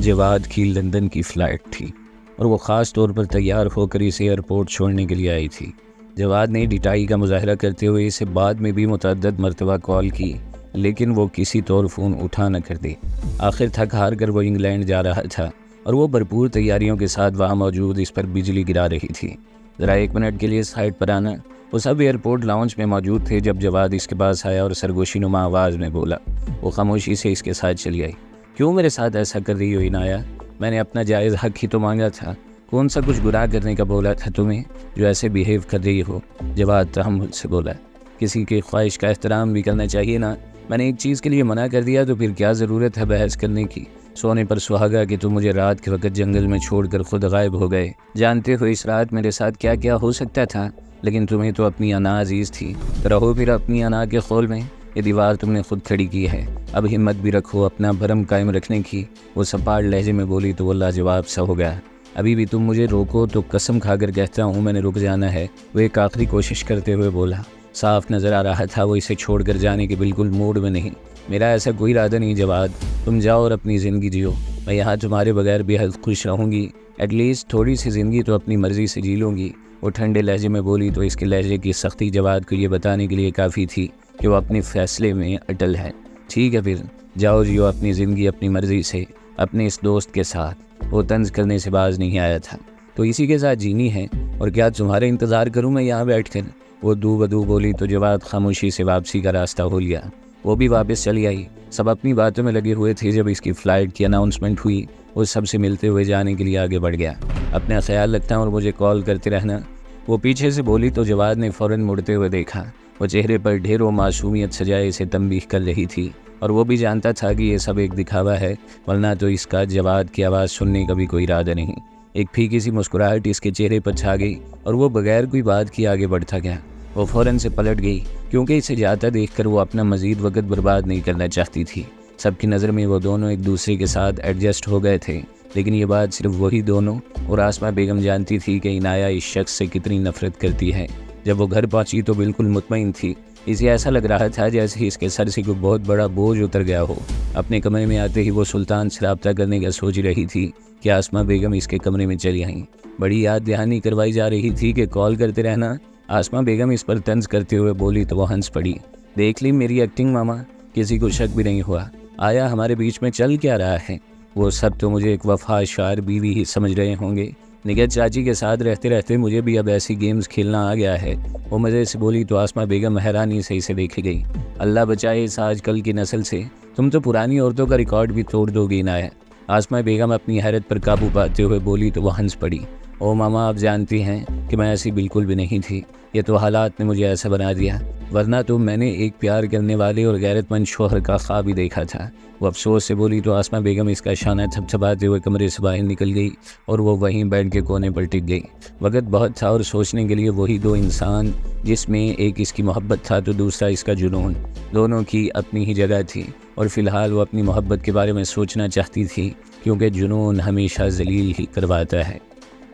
जवाद की लंदन की फ़्लाइट थी और वो ख़ास तौर पर तैयार होकर इसे एयरपोर्ट छोड़ने के लिए आई थी। जवाद ने डिटाई का मुज़ाहरा करते हुए इसे बाद में भी मुतअद्दिद मरतबा कॉल की, लेकिन वो किसी तौर फ़ोन उठा न कर दी। आखिर थक हार कर वो इंग्लैंड जा रहा था और वो भरपूर तैयारियों के साथ वहाँ मौजूद इस पर बिजली गिरा रही थी। ज़रा 1 मिनट के लिए साइड पर आना। वो सब एयरपोर्ट लाउंज में मौजूद थे जब जवाद इसके पास आया और सरगोशीनुमा आवाज़ में बोला। वो खामोशी से इसके साथ चली आई। क्यों मेरे साथ ऐसा कर रही हो इनाया? मैंने अपना जायज़ हक ही तो मांगा था। कौन सा कुछ गुनाह करने का बोला था तुम्हें जो ऐसे बिहेव कर रही हो? जवाद तहम्मुल से बोला। किसी की ख्वाहिश का एहतराम भी करना चाहिए ना। मैंने एक चीज़ के लिए मना कर दिया तो फिर क्या ज़रूरत है बहस करने की? सोने पर सुहागा कि तुम मुझे रात के वक्त जंगल में छोड़कर खुद गायब हो गए। जानते हो इस रात मेरे साथ क्या क्या हो सकता था, लेकिन तुम्हें तो अपनी अना अजीज़ थी। तो रहो फिर अपनी अना के खौल में। ये दीवार तुमने खुद खड़ी की है, अब हिम्मत भी रखो अपना भरम कायम रखने की। वो सपाट लहजे में बोली तो वो लाजवाब सा हो गया। अभी भी तुम मुझे रोको तो कसम खाकर कहता हूँ मैंने रुक जाना है। वो एक आखिरी कोशिश करते हुए बोला। साफ नज़र आ रहा था वो इसे छोड़कर जाने के बिल्कुल मूड में नहीं। मेरा ऐसा कोई इरादा नहीं जवाद, तुम जाओ और अपनी ज़िंदगी जियो। मैं यहाँ तुम्हारे बगैर बेहद खुश रहूँगी। एटलीस्ट थोड़ी सी ज़िंदगी तो अपनी मर्ज़ी से जी लूँगी। वो ठंडे लहजे में बोली तो इसके लहजे की सख्ती जवाद को ये बताने के लिए काफ़ी थी कि वो अपने फ़ैसले में अटल है। ठीक है फिर जाओ जियो अपनी ज़िंदगी अपनी मर्ज़ी से, अपने इस दोस्त के साथ। वो तंज़ करने से बाज नहीं आया था। तो इसी के साथ जीनी है और क्या तुम्हारे इंतज़ार करूँ मैं यहाँ बैठ कर? वो दू बदू बोली तो जवाद खामोशी से वापसी का रास्ता हो लिया। वो भी वापस चली आई। सब अपनी बातों में लगे हुए थे। जब इसकी फ़्लाइट की अनाउंसमेंट हुई वो सबसे मिलते हुए जाने के लिए आगे बढ़ गया। अपना ख्याल रखना और मुझे कॉल करते रहना, वो पीछे से बोली तो जवाद ने फ़ौरन मुड़ते हुए देखा। वो चेहरे पर ढेरों मासूमियत सजाए इसे तंबीह कर रही थी और वो भी जानता था कि ये सब एक दिखावा है, वरना तो इसका जवाद की आवाज़ सुनने का भी कोई इरादा नहीं। एक फीकी सी मुस्कुराहट इसके चेहरे पर छा गई और वो बगैर कोई बात किए आगे बढ़ता गया। वो फ़ौरन से पलट गई क्योंकि इसे जाता देखकर वो अपना मज़ीद वक्त बर्बाद नहीं करना चाहती थी। सबकी नज़र में वो दोनों एक दूसरे के साथ एडजस्ट हो गए थे, लेकिन ये बात सिर्फ वही दोनों और आसमा बेगम जानती थी कि इनाया इस शख्स से कितनी नफ़रत करती है। जब वो घर पहुंची तो बिल्कुल मुतमईन थी। इसे ऐसा लग रहा था जैसे ही इसके सर से कोई बहुत बड़ा बोझ उतर गया हो। अपने कमरे में आते ही वो सुल्तान से रब्ता करने का सोच रही थी कि आसमा बेगम इसके कमरे में चली आईं। बड़ी याद दहानी करवाई जा रही थी कि कॉल करते रहना। आसमा बेगम इस पर तंज करते हुए बोली तो वो हंस पड़ी। देख ली मेरी एक्टिंग मामा, किसी को शक भी नहीं हुआ। आया हमारे बीच में चल क्या रहा है? वो सब तो मुझे एक वफादार बीवी ही समझ रहे होंगे। निगहत चाची के साथ रहते रहते मुझे भी अब ऐसी गेम्स खेलना आ गया है। वो मज़े से बोली तो आसमा बेगम हैरानी से इसे देख गई। अल्लाह बचाए इस आजकल की नस्ल से, तुम तो पुरानी औरतों का रिकॉर्ड भी तोड़ दोगी ना है। आसमा बेगम अपनी हैरत पर काबू पाते हुए बोली तो वह हंस पड़ी। ओ मामा, आप जानती हैं कि मैं ऐसी बिल्कुल भी नहीं थी। ये तो हालात ने मुझे ऐसा बना दिया, वरना तो मैंने एक प्यार करने वाले और गैरतमंद शोहर का ख्वाब ही देखा था। वो अफसोस से बोली तो आसमा बेगम इसका शाना थपथपाते हुए कमरे से बाहर निकल गई और वो वहीं बेड के कोने पर टिक गई। वक्त बहुत था और सोचने के लिए वही दो इंसान, जिसमें एक इसकी मोहब्बत था तो दूसरा इसका जुनून। दोनों की अपनी ही जगह थी और फ़िलहाल वो अपनी मोहब्बत के बारे में सोचना चाहती थी, क्योंकि जुनून हमेशा जलील ही करवाता है।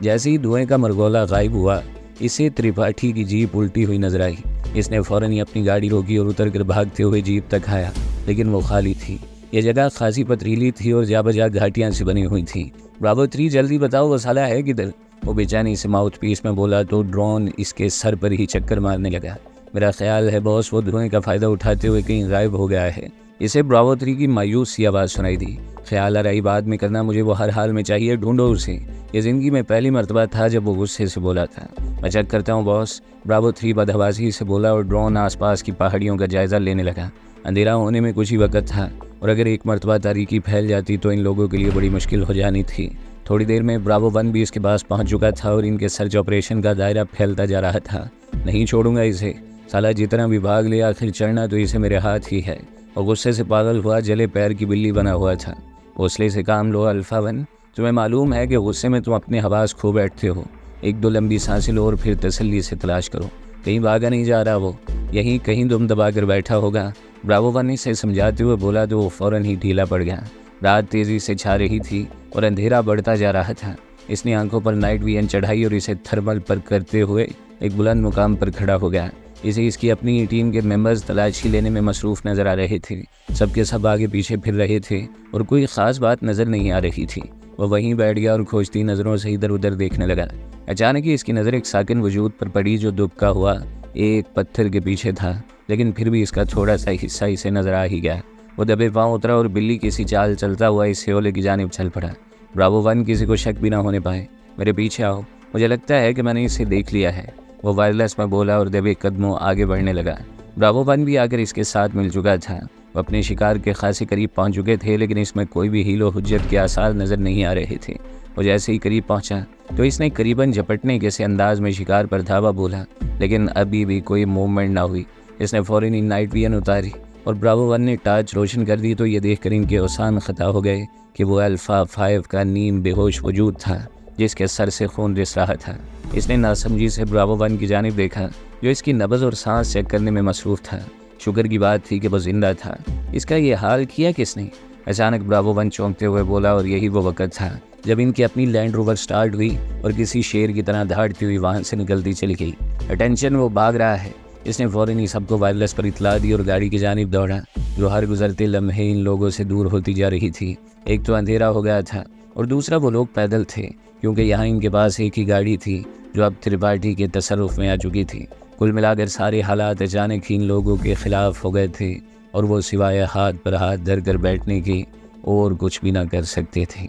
जैसे ही धुएं का मरगोला गायब हुआ, इसे त्रिपाठी की जीप उल्टी हुई नजर आई। इसने फ़ौरन ही अपनी गाड़ी रोकी और उतर कर भागते हुए जीप तक आया, लेकिन वो खाली थी। यह जगह खासी पथरीली थी और जा बजा घाटियाँ से बनी हुई थी। ब्रावो 3, जल्दी बताओ वो साला है किधर? वो बेचैनी से माउथ पीस में बोला तो ड्रोन इसके सर पर ही चक्कर मारने लगा। मेरा ख्याल है बॉस वो धुएं का फ़ायदा उठाते हुए कहीं गायब हो गया है। इसे ब्रावो 3 की मायूस सी आवाज़ सुनाई दी। ख्याल आ रही बाद में करना, मुझे वो हर हाल में चाहिए, ढूंढो उसे। ये ज़िंदगी में पहली मरतबा था जब वो गुस्से से बोला था। मैं चेक करता हूँ बॉस, ब्रावो 3 बदहवासी से बोला और ड्रोन आसपास की पहाड़ियों का जायज़ा लेने लगा। अंधेरा होने में कुछ ही वक्त था और अगर एक मरतबा तारीकी फैल जाती तो इन लोगों के लिए बड़ी मुश्किल हो जानी थी। थोड़ी देर में ब्रावो 1 भी इसके पास पहुँच चुका था और इनके सर्च ऑपरेशन का दायरा फैलता जा रहा था। नहीं छोड़ूंगा इसे, साला जितना भी भाग ले आखिर चढ़ना तो इसे मेरे हाथ ही है। और गुस्से से पागल हुआ जले पैर की बिल्ली बना हुआ था। हौसले से काम लो अल्फा 1, तुम्हें मालूम है कि गुस्से में तुम अपने हवास खो बैठते हो। 1-2 लंबी सांसें लो और फिर तसल्ली से तलाश करो, कहीं भागा नहीं जा रहा वो, यहीं कहीं दुम दबा कर बैठा होगा। ब्रावो 1 से समझाते हुए बोला तो वो फ़ौरन ही ढीला पड़ गया। रात तेज़ी से छा रही थी और अंधेरा बढ़ता जा रहा था। इसने आंखों पर नाइट विजन चढ़ाई और इसे थर्मल पर करते हुए एक बुलंद मुकाम पर खड़ा हो गया। इसे इसकी अपनी टीम के मेंबर्स तलाशी लेने में मसरूफ़ नज़र आ रहे थे। सबके सब आगे पीछे फिर रहे थे और कोई ख़ास बात नज़र नहीं आ रही थी। वह वहीं बैठ गया और खोजती नज़रों से इधर उधर देखने लगा। अचानक ही इसकी नज़र एक साकिन वजूद पर पड़ी जो दुबका हुआ एक पत्थर के पीछे था, लेकिन फिर भी इसका थोड़ा सा हिस्सा इसे नज़र आ ही गया। वो दबे पाँव उतरा और बिल्ली किसी चाल चलता हुआ इस ह्योले की जानिब चल पड़ा। ब्रावो 1 किसी को शक भी ना होने पाए। मेरे पीछे आओ, मुझे लगता है कि मैंने इसे देख लिया है, वो वायरलेस में बोला और दबे कदमों आगे बढ़ने लगा। ब्रावो 1 भी आकर इसके साथ मिल चुका था। वो अपने शिकार के खासे करीब पहुंच चुके थे, लेकिन इसमें कोई भी हीलो हुज्जत के आसार नज़र नहीं आ रहे थे। वो जैसे ही करीब पहुंचा तो इसने करीबन झपटने के से अंदाज में शिकार पर धावा बोला, लेकिन अभी भी कोई मूवमेंट ना हुई। इसने फ़ौरन ही नाइट विजन उतारी और ब्रावो 1 ने टार्च रोशन कर दी तो ये देखकर इनके औसान ख़ता हो गए कि वो अल्फ़ा 5 का नीम बेहोश वजूद था जिसके सर से खून रिस रहा था। इसने नासमझी से ब्रावो 1 की जानिब देखा जो इसकी नब्ज़ और सांस चेक करने में मसरूफ़ था। शुक्र की बात थी कि वो जिंदा था। इसका ये हाल किया किसने? अचानक ब्रावो 1 चौंकते हुए बोला और यही वो वक्त था जब इनकी अपनी लैंड रोवर स्टार्ट हुई और किसी शेर की तरह दहाड़ती हुई वहाँ से निकलती चली गई। अटेंशन, वो भाग रहा है। इसने फ़ौरन ही सबको वायरलेस पर इतला दी और गाड़ी की जानिब दौड़ा जो हर गुजरते लम्हे इन लोगों से दूर होती जा रही थी। एक तो अंधेरा हो गया था और दूसरा वो लोग पैदल थे, क्योंकि यहाँ इनके पास एक ही गाड़ी थी जो अब त्रिपाठी के तसर्रुफ़ में आ चुकी थी। कुल मिलाकर सारे हालात अचानक ही इन लोगों के ख़िलाफ़ हो गए थे और वो सिवाय हाथ पर हाथ धर कर बैठने की और कुछ भी ना कर सकते थे।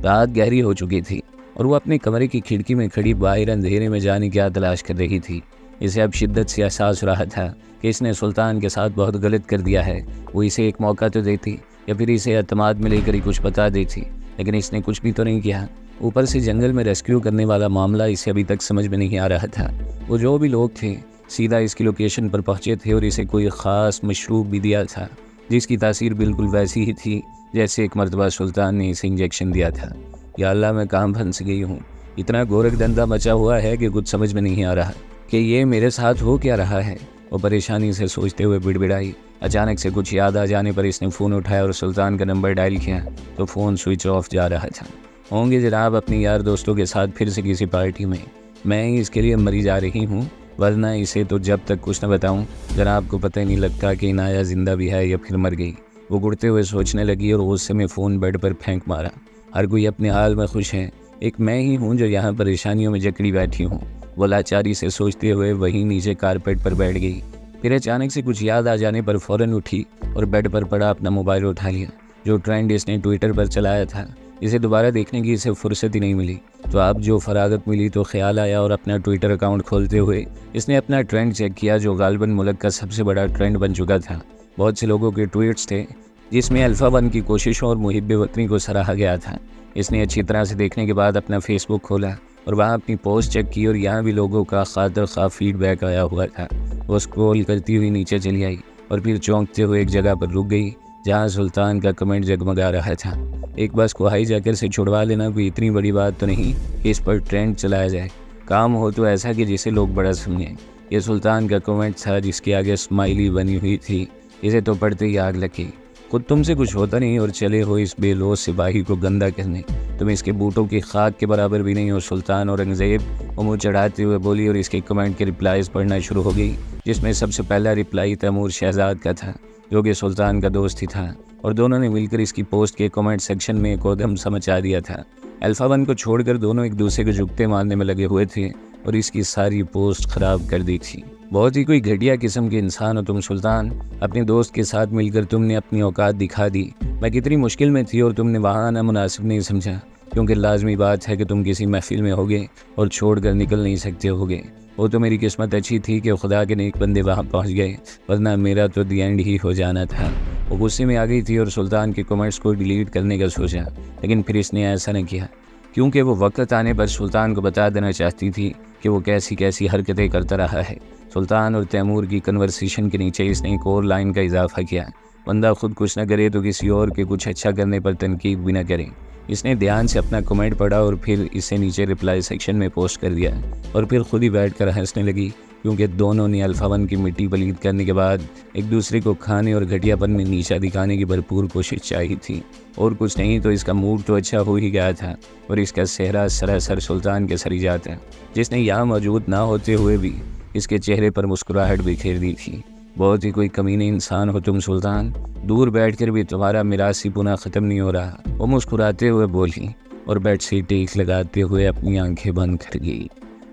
रात गहरी हो चुकी थी और वो अपने कमरे की खिड़की में खड़ी बाहर अंधेरे में जाने की तलाश कर रही थी। इसे अब शिद्दत से एहसास हो रहा था कि इसने सुल्तान के साथ बहुत गलत कर दिया है। वो इसे एक मौका तो देती या फिर इसे एतमाद में लेकर ही कुछ बता देती, लेकिन इसने कुछ भी तो नहीं किया। ऊपर से जंगल में रेस्क्यू करने वाला मामला इसे अभी तक समझ में नहीं आ रहा था। वो जो भी लोग थे सीधा इसकी लोकेशन पर पहुँचे थे और इसे कोई ख़ास मशरूब भी दिया था जिसकी तासीर बिल्कुल वैसी ही थी जैसे एक मरतबा सुल्तान ने इसे इंजेक्शन दिया था। या अल्लाह, मैं कहाँ फंस गई हूँ। इतना गोरख धंधा मचा हुआ है कि कुछ समझ में नहीं आ रहा कि ये मेरे साथ हो क्या रहा है। वो परेशानी से सोचते हुए बिड़बिड़ाई। अचानक से कुछ याद आ जाने पर इसने फ़ोन उठाया और सुल्तान का नंबर डायल किया तो फ़ोन स्विच ऑफ जा रहा था। होंगे जनाब अपने यार दोस्तों के साथ फिर से किसी पार्टी में। मैं ही इसके लिए मरी जा रही हूँ, वरना इसे तो जब तक कुछ न बताऊँ जनाब को पता ही नहीं लगता कि इनाया ज़िंदा भी है या फिर मर गई। वो गुड़ते हुए सोचने लगी और गुस्से में फ़ोन बेड पर फेंक मारा। हर कोई अपने हाल में खुश है, एक मैं ही हूँ जो यहाँ परेशानियों में जकड़ी बैठी हूँ। वो लाचारी से सोचते हुए वहीं नीचे कारपेट पर बैठ गई। फिर अचानक से कुछ याद आ जाने पर फ़ौरन उठी और बेड पर पड़ा अपना मोबाइल उठा लिया। जो ट्रेंड इसने ट्विटर पर चलाया था इसे दोबारा देखने की इसे फुर्सत ही नहीं मिली। तो अब जो फरागत मिली तो ख्याल आया और अपना ट्विटर अकाउंट खोलते हुए इसने अपना ट्रेंड चेक किया जो गालिबन मुल्क का सबसे बड़ा ट्रेंड बन चुका था। बहुत से लोगों के ट्वीट्स थे जिसमें अल्फ़ा 1 की कोशिशों और मुहिब वतनी को सराहा गया था। इसने अच्छी तरह से देखने के बाद अपना फेसबुक खोला और वहाँ अपनी पोस्ट चेक की और यहाँ भी लोगों का खातर खा फीडबैक आया हुआ था। वो स्क्रॉल करती हुई नीचे चली आई और फिर चौंकते हुए एक जगह पर रुक गई जहाँ सुल्तान का कमेंट जगमगा रहा था। एक बस को हाईजैकर से छुड़वा लेना कोई इतनी बड़ी बात तो नहीं कि इस पर ट्रेंड चलाया जाए। काम हो तो ऐसा कि जिसे लोग बड़ा समझें। ये सुल्तान का कमेंट था जिसके आगे स्माइली बनी हुई थी। इसे तो पढ़ते ही आग लगी। खुद तुमसे कुछ होता नहीं और चले हो इस बेलोस सिपाही को गंदा करने। तुम इसके बूटों की खाक के बराबर भी नहीं हो सुल्तान। औरंगज़ेब वो मुँह चढ़ाते हुए बोली और इसके कमेंट के रिप्लाईज पढ़ना शुरू हो गई, जिसमें सबसे पहला रिप्लाई तैमूर शहजाद का था जो कि सुल्तान का दोस्त ही था। और दोनों ने मिलकर इसकी पोस्ट के कमेंट सेक्शन में एक उधम सा मचा दिया था। अल्फ़ा 1 को छोड़कर दोनों एक दूसरे को जुगते मारने में लगे हुए थे और इसकी सारी पोस्ट ख़राब कर दी थी। बहुत ही कोई घटिया किस्म के इंसान हो तुम सुल्तान। अपने दोस्त के साथ मिलकर तुमने अपनी औकात दिखा दी। मैं कितनी मुश्किल में थी और तुमने वहाँ आना मुनासिब नहीं समझा, क्योंकि लाजमी बात है कि तुम किसी महफिल में होगे और छोड़ कर निकल नहीं सकते होगे। वो तो मेरी किस्मत अच्छी थी कि खुदा के नेक बंदे वहाँ पहुँच गए, वरना मेरा तो दी एंड ही हो जाना था। वो गुस्से में आ गई थी और सुल्तान के कमेंट्स को डिलीट करने का सोचा, लेकिन फिर इसने ऐसा नहीं किया क्योंकि वो वक्त आने पर सुल्तान को बता देना चाहती थी कि वो कैसी कैसी हरकतें करता रहा है। सुल्तान और तैमूर की कन्वर्सेशन के नीचे इसने एक और लाइन का इजाफा किया, बंदा खुद कुछ न करे तो किसी और के कुछ अच्छा करने पर तनकीद भी न करे। इसने ध्यान से अपना कमेंट पढ़ा और फिर इसे नीचे रिप्लाई सेक्शन में पोस्ट कर दिया और फिर खुद ही बैठ कर हंसने लगी, क्योंकि दोनों ने अल्फ़ा 1 की मिट्टी पलीद करने के बाद एक दूसरे को खाने और घटियापन में नीचा दिखाने की भरपूर कोशिश चाहिए थी। और कुछ नहीं तो इसका मूड तो अच्छा हो ही गया था और इसका सेहरा सरासर सुल्तान के सर ही जाता, जिसने यहाँ मौजूद ना होते हुए भी इसके चेहरे पर मुस्कुराहट बिखेर दी थी। बहुत ही कोई कमीने इंसान हो तुम सुल्तान, दूर बैठकर भी तुम्हारा मिरासी पुना ख़त्म नहीं हो रहा, वो मुस्कुराते हुए बोली और बेड से टेक लगाते हुए अपनी आंखें बंद कर गई।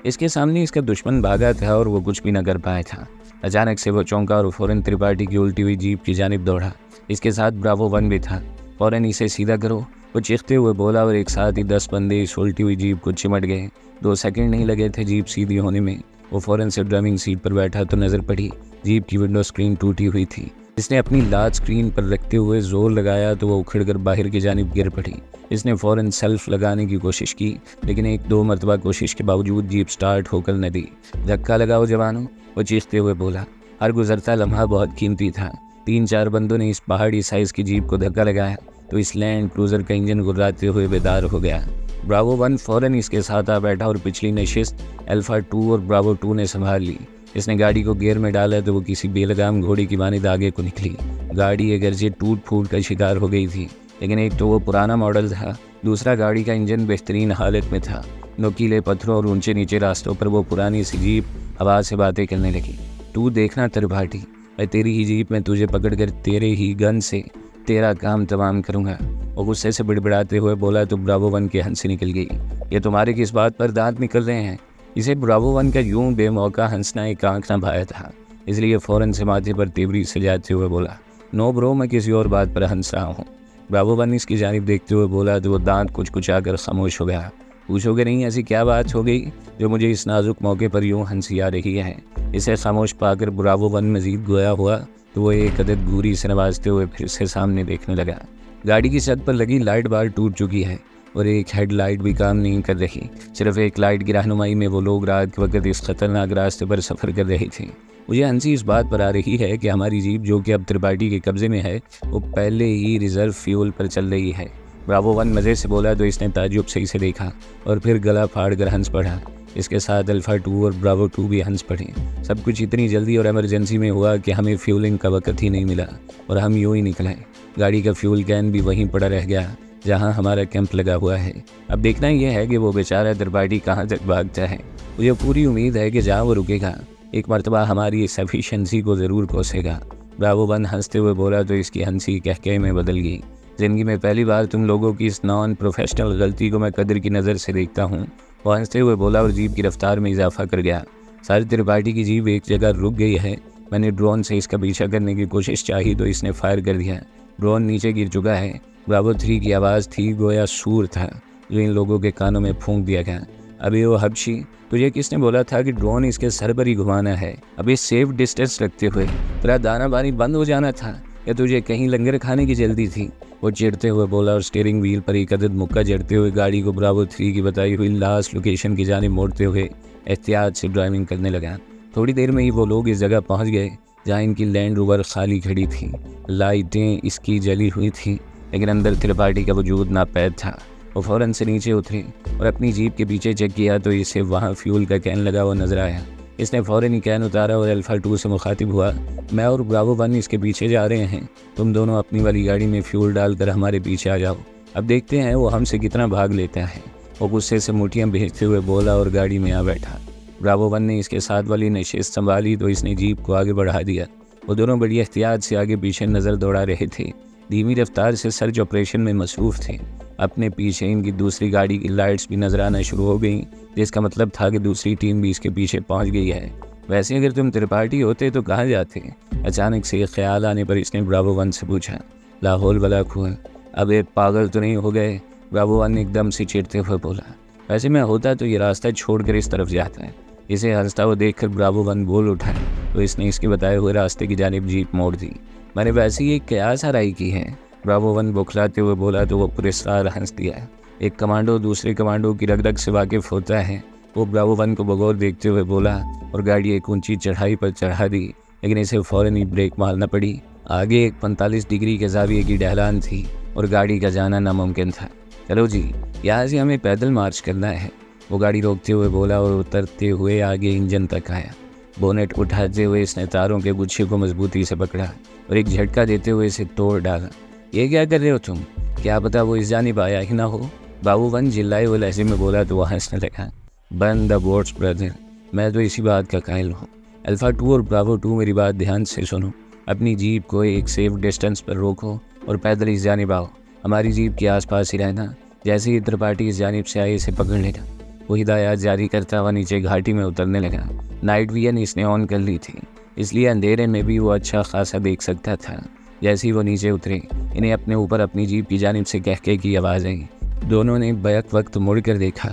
इसके सामने इसका दुश्मन भागा था और वो कुछ भी न कर पाया था। अचानक से वो चौंका और फ़ौरन त्रिपाठी की उल्टी हुई जीप की जानिब दौड़ा। इसके साथ ब्रावो 1 भी था। फ़ौरन इसे सीधा करो, वो चीखते हुए बोला और एक साथ ही 10 बंदे इस उल्टी हुई जीप को चिमट गए। 2 सेकंड नहीं लगे थे जीप सीधी होने में। वो फ़ौरन से ड्राइविंग सीट पर बैठा तो नज़र पड़ी जीप की विंडो स्क्रीन टूटी हुई थी। इसने अपनी लात स्क्रीन पर रखते हुए ज़ोर लगाया तो वो उखड़कर बाहर की जानिब गिर पड़ी। इसने फ़ौरन सेल्फ लगाने की कोशिश की, लेकिन 1-2 मरतबा कोशिश के बावजूद जीप स्टार्ट होकर न दी। धक्का लगाओ जवानों, वो चीखते हुए बोला। हर गुजरता लम्हा बहुत कीमती था। 3-4 बंदों ने इस पहाड़ी साइज़ की जीप को धक्का लगाया तो इस लैंड क्रूज़र का इंजन गुर्राते हुए बेदार हो गया। ब्रावो 1 फ़ौरन इसके साथ आ बैठा और पिछली नशिस्त अल्फ़ा 2 और ब्रावो 2 ने संभाल ली। इसने गाड़ी को गियर में डाला तो वो किसी बेलगाम घोड़ी की मानिंद आगे को निकली। गाड़ी अगरचे टूट फूट का शिकार हो गई थी, लेकिन एक तो वो पुराना मॉडल था, दूसरा गाड़ी का इंजन बेहतरीन हालत में था। नुकीले पत्थरों और ऊंचे नीचे रास्तों पर वो पुरानी सी जीप हवा से बातें करने लगी। तू देखना त्रिपाठी, मैं तेरी ही जीप में तुझे पकड़कर तेरे ही गन से तेरा काम तमाम करूँगा। वो गुस्से से बिड़बिड़ाते हुए बोला तो ब्रावो 1 के हंसी निकल गई। ये तुम्हारे किस बात पर दांत निकल रहे हैं? इसे ब्रावो 1 का यूं बेमौका हंसना एक आंख न भाया था, इसलिए फ़ौरन से माथे पर तेवरी से जाते हुए बोला, नो ब्रो, मैं किसी और बात पर हंस रहा हूँ। ब्रावो 1 इसकी जानिब देखते हुए बोला तो वो दांत कुचकुचाकर खामोश हो गया। पूछोगे नहीं ऐसी क्या बात हो गई जो मुझे इस नाजुक मौके पर यूं हंसी आ रही है? इसे खामोश पाकर ब्रावो 1 मजीद गोया हुआ तो वो एक अदद घूरी से नवाजते हुए फिर से सामने देखने लगा। गाड़ी की छत पर लगी लाइट बार टूट चुकी है और एक हेडलाइट भी काम नहीं कर रही। सिर्फ एक लाइट की रहनुमाई में वो लोग रात के वक्त इस खतरनाक रास्ते पर सफ़र कर रहे थे। मुझे हंसी इस बात पर आ रही है कि हमारी जीप जो कि अब त्रिपाठी के कब्जे में है वो पहले ही रिजर्व फ्यूल पर चल रही है। ब्रावो 1 मज़े से बोला तो इसने ताज्जुब से इसे देखा और फिर गला फाड़ कर हंस पड़ा। इसके साथ अल्फ़ा 2 और ब्रावो 2 भी हंस पड़े। सब कुछ इतनी जल्दी और इमरजेंसी में हुआ कि हमें फ्यूलिंग का वक्त ही नहीं मिला और हम यूँ ही निकले। गाड़ी का फ्यूल कैन भी वहीं पड़ा रह गया जहां हमारा कैंप लगा हुआ है। अब देखना यह है कि वो बेचारा त्रिपाठी कहाँ तक भागता है। मुझे पूरी उम्मीद है कि जहाँ वो रुकेगा एक मरतबा हमारी इस एफिशिएंसी को ज़रूर कोसेगा। ब्रावो 1 हंसते हुए बोला तो इसकी हंसी कहके में बदल गई। ज़िंदगी में पहली बार तुम लोगों की इस नॉन प्रोफेशनल गलती को मैं कदर की नज़र से देखता हूँ, वो हंसते हुए बोला और जीप की रफ्तार में इजाफा कर गया। सारी त्रिपाठी की जीप एक जगह रुक गई है। मैंने ड्रोन से इसका पीछा करने की कोशिश चाही तो इसने फायर कर दिया। ड्रोन नीचे गिर चुका है। ब्रावो 3 की आवाज़ थी गोया सूर था जो इन लोगों के कानों में फूंक दिया गया। अभी वो हबशी, तुझे किसने बोला था कि ड्रोन इसके सर पर ही घुमाना है? अभी सेफ डिस्टेंस रखते हुए तेरा दाना पानी बंद हो जाना था या तुझे कहीं लंगर खाने की जल्दी थी? वो चिढ़ते हुए बोला और स्टीयरिंग व्हील पर एक अदद मुक्का जड़ते हुए गाड़ी को ब्रावो 3 की बताई हुई लास्ट लोकेशन की जानिब मोड़ते हुए एहतियात से ड्राइविंग करने लगा। थोड़ी देर में ही वो लोग इस जगह पहुंच गए जहां इनकी लैंड रोवर खाली खड़ी थी। लाइटें इसकी जली हुई थी लेकिन अंदर त्रिपाठी का वजूद नापैद था। वो फ़ौरन से नीचे उतरे और अपनी जीप के पीछे चेक किया तो इसे वहाँ फ्यूल का कैन लगा हुआ नजर आया। इसने फ़ौरन ही कैन उतारा और अल्फ़ा 2 से मुखातिब हुआ, मैं और ब्रावो 1 इसके पीछे जा रहे हैं, तुम दोनों अपनी वाली गाड़ी में फ्यूल डालकर हमारे पीछे आ जाओ। अब देखते हैं वो हमसे कितना भाग लेता है। वो गुस्से से मुठियाँ भेजते हुए बोला और गाड़ी में आ बैठा। ब्रावो 1 ने इसके साथ वाली नशिस्त संभाली तो इसने जीप को आगे बढ़ा दिया। वो दोनों बड़ी एहतियात से आगे पीछे नज़र दौड़ा रहे थे। धीमी रफ्तार से सर्च ऑपरेशन में मसरूफ़ थे। अपने पीछे इनकी दूसरी गाड़ी की लाइट्स भी नजर आना शुरू हो गई, जिसका मतलब था कि दूसरी टीम भी इसके पीछे पहुंच गई है। वैसे अगर तुम त्रिपाठी होते तो कहाँ जाते? अचानक से एक ख्याल आने पर इसने ब्रावो 1 से पूछा। लाहौल वाला कुआं। अब एक पागल तो नहीं हो गए? ब्रावो 1 एकदम से चिढ़ते हुए बोला। वैसे मैं होता तो ये रास्ता छोड़कर इस तरफ जाता है। इसे हंसता हुआ देखकर ब्रावो 1 बोल उठा तो इसने इसके बताए हुए रास्ते की जानिब जीप मोड़ दी। मैंने वैसे ही एक कयास हराई की है, ब्रावो 1 बौखलाते हुए बोला तो वो पुरस्कार हंस दिया। एक कमांडो दूसरे कमांडो की रग-रग से वाकिफ होता है। वो ब्रावो 1 को बगौर देखते हुए बोला और गाड़ी एक ऊंची चढ़ाई पर चढ़ा दी, लेकिन इसे फ़ौरन ही ब्रेक मारना पड़ी। आगे एक 45 डिग्री के ज़ाविये की ढलान थी और गाड़ी का जाना नामुमकिन था। चलो जी, यहाँ से हमें पैदल मार्च करना है, वो गाड़ी रोकते हुए बोला और उतरते हुए आगे इंजन तक आया। बोनेट उठाते हुए इसने तारों के गुच्छे को मजबूती से पकड़ा और एक झटका देते हुए इसे तोड़ डाला। ये क्या कर रहे हो तुम? क्या पता वो इस जानिब आया ही ना हो? ब्रावो 1 चिल्लाए हुए लहजे में बोला तो वह हंसने लगा। बर्न द बोट्स ब्रदर, मैं तो इसी बात का कायल हूँ। अल्फ़ा 2 और ब्रावो 2 मेरी बात ध्यान से सुनो। अपनी जीप को एक सेफ डिस्टेंस पर रोको और पैदल इस जानिब आओ। हमारी जीप के आसपास ही रहना। जैसे ही त्रिपाठी इस जानिब से आए इसे पकड़ लेना। वो हिदायत जारी करता हुआ नीचे घाटी में उतरने लगा। नाइट विजन इसने ऑन कर ली थी, इसलिए अंधेरे में भी वो अच्छा खासा देख सकता था। जैसे ही वो नीचे उतरे, इन्हें अपने ऊपर अपनी जीप की जानिब से कहके की आवाज़ आई। दोनों ने बैक वक्त मुड़ कर देखा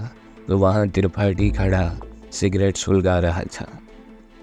तो वहाँ त्रिपाठी खड़ा सिगरेट सुलगा रहा था।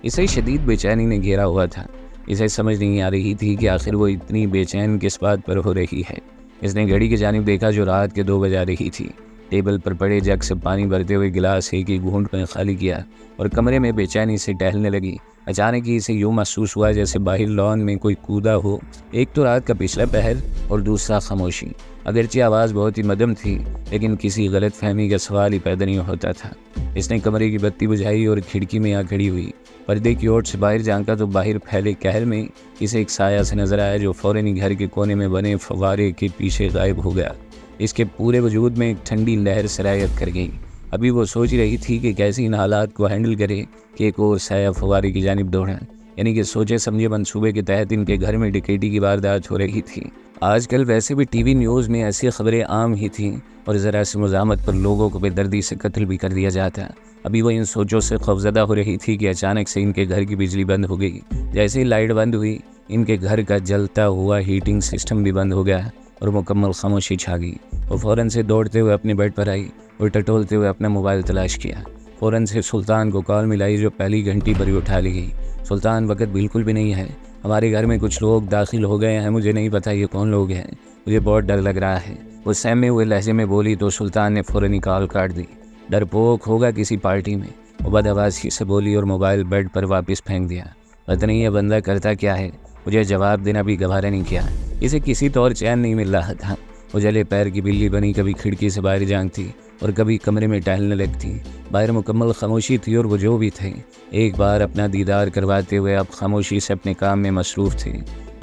इसे शदीद बेचैनी ने घेरा हुआ था। इसे समझ नहीं आ रही थी कि आखिर वो इतनी बेचैन किस बात पर हो रही है। इसने घड़ी की जानिब देखा जो रात के 2 बजा रही थी। टेबल पर पड़े जग से पानी भरते हुए गिलास एक ही घूंट में खाली किया और कमरे में बेचैनी से टहलने लगी। अचानक ही इसे यूँ महसूस हुआ जैसे बाहर लॉन में कोई कूदा हो। एक तो रात का पिछला पहर और दूसरा खामोशी। अगरचे आवाज़ बहुत ही मध्यम थी, लेकिन किसी गलत फहमी का सवाल ही पैदा नहीं होता था। इसने कमरे की बत्ती बुझाई और खिड़की में आ खड़ी हुई। पर्दे की ओर से बाहर झांका तो बाहर फैले कहर में इसे एक साया से नजर आया जो फ़ौरन ही घर के कोने में बने फव्वारे के पीछे गायब हो गया। इसके पूरे वजूद में एक ठंडी लहर सरायत कर गई। अभी वो सोच रही थी कि कैसे इन हालात को हैंडल करे कि एक और साया फव्वारे की जानिब दौड़ा। यानी कि सोचे समझे मंसूबे के तहत इनके घर में डकैती की वारदात हो रही थी। आजकल वैसे भी टीवी न्यूज़ में ऐसी खबरें आम ही थीं और ज़रा सी मज़ामत पर लोगों को बेदर्दी से कत्ल भी कर दिया जाता। अभी वो इन सोचों से खौफज़दा हो रही थी कि अचानक से इनके घर की बिजली बंद हो गई। जैसे ही लाइट बंद हुई, इनके घर का जलता हुआ हीटिंग सिस्टम भी बंद हो गया और मुकम्मल खामोशी छा गई। वो फ़ौरन से दौड़ते हुए अपने बेड पर आई और टटोलते हुए अपना मोबाइल तलाश किया। फ़ौरन से सुल्तान को कॉल मिलाई जो पहली घंटी पर ही उठा ली गई। सुल्तान, वक्त बिल्कुल भी नहीं है, हमारे घर में कुछ लोग दाखिल हो गए हैं, मुझे नहीं पता ये कौन लोग हैं, मुझे बहुत डर लग रहा है। वो सहमे हुए लहजे में बोली तो सुल्तान ने फ़ौरन ही कॉल काट दी। डरपोक होगा किसी पार्टी में, वो बदआवाज़ी से बोली और मोबाइल बेड पर वापस फेंक दिया। पता नहीं ये बंदा करता क्या है, मुझे जवाब देना भी गवारा नहीं किया। इसे किसी तौर चैन नहीं मिल रहा था। वो जले पैर की बिल्ली बनी कभी खिड़की से बाहर झांकती और कभी कमरे में टहलने लगती। बाहर मुकम्मल खामोशी थी और वो जो भी थे एक बार अपना दीदार करवाते हुए अब खामोशी से अपने काम में मसरूफ़ थे।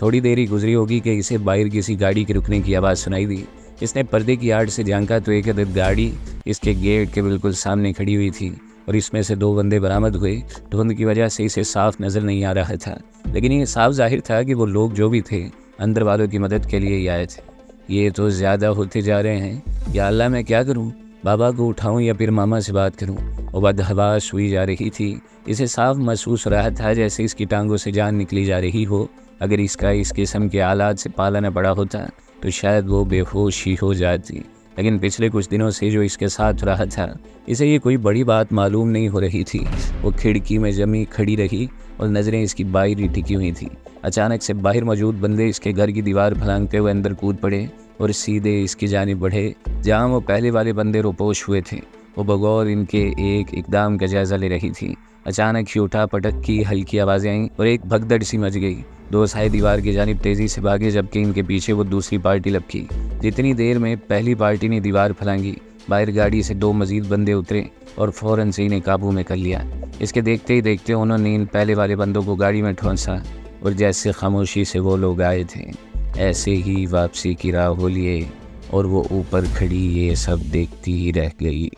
थोड़ी देर ही गुजरी होगी कि इसे बाहर किसी गाड़ी के रुकने की आवाज़ सुनाई दी। इसने पर्दे की आड़ से झांका तो एक अदद गाड़ी इसके गेट के बिल्कुल सामने खड़ी हुई थी और इसमें से 2 बंदे बरामद हुए। धुंध की वजह से इसे साफ नज़र नहीं आ रहा था, लेकिन ये साफ जाहिर था कि वो लोग जो भी थे अंदर वालों की मदद के लिए ही आए थे। ये तो ज़्यादा होते जा रहे हैं, या अल्लाह मैं क्या करूं? बाबा को उठाऊं या फिर मामा से बात करूं? वो बदहवास हुई जा रही थी। इसे साफ महसूस हो रहा था जैसे इसकी टांगों से जान निकली जा रही हो। अगर इसका इस किस्म के हालात से पाला न पड़ा होता तो शायद वो बेहोश ही हो जाती, लेकिन पिछले कुछ दिनों से जो इसके साथ रहा था इसे ये कोई बड़ी बात मालूम नहीं हो रही थी। वो खिड़की में जमी खड़ी रही और नज़रें इसकी बाहर ही टिकी हुई थी। अचानक से बाहर मौजूद बंदे इसके घर की दीवार फलांगते हुए अंदर कूद पड़े और सीधे इसकी जानिब बढ़े जहाँ वो पहले वाले बंदे रोपोश हुए थे। वो बगौर इनके एक इकदाम का जायज़ा ले रही थी। अचानक ही उठा पटक की हल्की आवाज़ें आईं और एक भगदड़ सी मच गई। 2 साए दीवार की जानिब तेज़ी से भागे जबकि इनके पीछे वो दूसरी पार्टी लपकी। जितनी देर में पहली पार्टी ने दीवार फलांगी, बाहर गाड़ी से 2 मजीद बंदे उतरे और फ़ौरन से इन्हें काबू में कर लिया। इसके देखते ही देखते उन्होंने इन पहले वाले बंदों को गाड़ी में ठोंसा और जैसे खामोशी से वो लोग आए थे ऐसे ही वापसी की राह हो लिए और वो ऊपर खड़ी ये सब देखती ही रह गई।